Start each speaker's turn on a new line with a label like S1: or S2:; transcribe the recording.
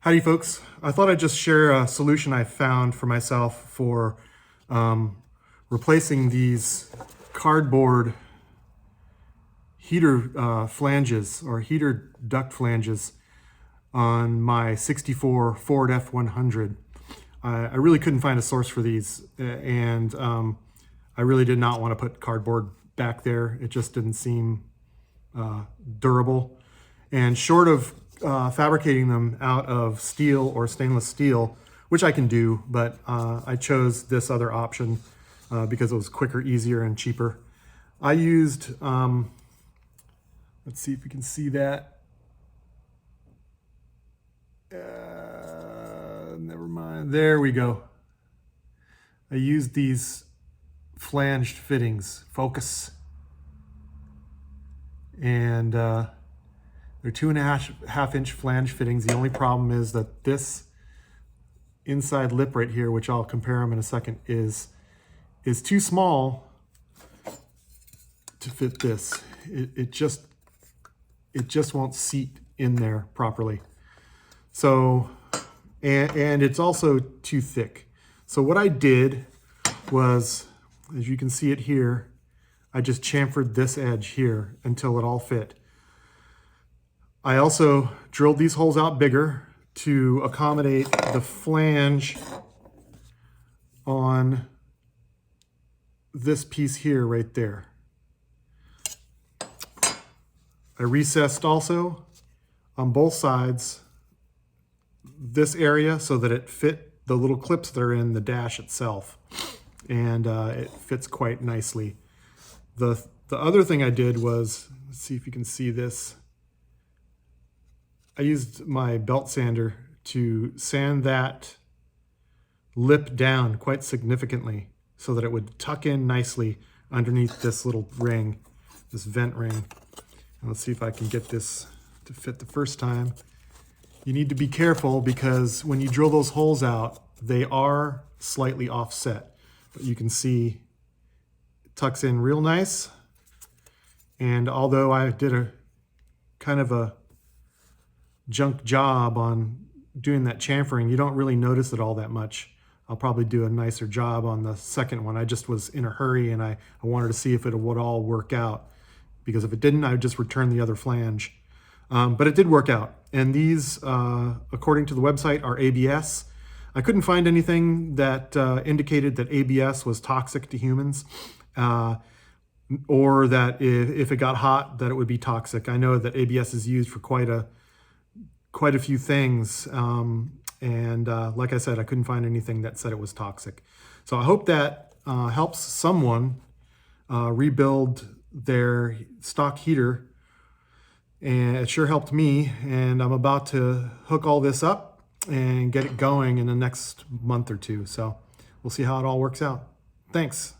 S1: Howdy folks, I thought I'd just share a solution I found for myself for replacing these cardboard heater flanges or heater duct flanges on my 64 Ford F100. I really couldn't find a source for these, and I really did not want to put cardboard back there. It just didn't seem durable. And short of fabricating them out of steel or stainless steel, which I can do, but I chose this other option because it was quicker, easier, and cheaper. I used, let's see if we can see that. Never mind, there we go. I used these flanged fittings, focus, and they're 2.5 inch flange fittings. The only problem is that this inside lip right here, which I'll compare them in a second, is too small to fit this. It just won't seat in there properly. So, and it's also too thick. So what I did was, as you can see it here, I just chamfered this edge here until it all fit. I also drilled these holes out bigger to accommodate the flange on this piece here right there. I recessed also on both sides this area so that it fit the little clips that are in the dash itself, and it fits quite nicely. The other thing I did was, let's see if you can see this, I used my belt sander to sand that lip down quite significantly so that it would tuck in nicely underneath this little ring, this vent ring. And let's see if I can get this to fit the first time. You need to be careful because when you drill those holes out, they are slightly offset, but you can see it tucks in real nice. And although I did a kind of a junk job on doing that chamfering, you don't really notice it all that much. I'll probably do a nicer job on the second one. I just was in a hurry and I wanted to see if it would all work out, because if it didn't, I would just return the other flange. But it did work out. And these, according to the website, are ABS. I couldn't find anything that indicated that ABS was toxic to humans, or that if it got hot, that it would be toxic. I know that ABS is used for quite a few things. Like I said, I couldn't find anything that said it was toxic. So I hope that helps someone rebuild their stock heater. And it sure helped me. And I'm about to hook all this up and get it going in the next month or two. So we'll see how it all works out. Thanks.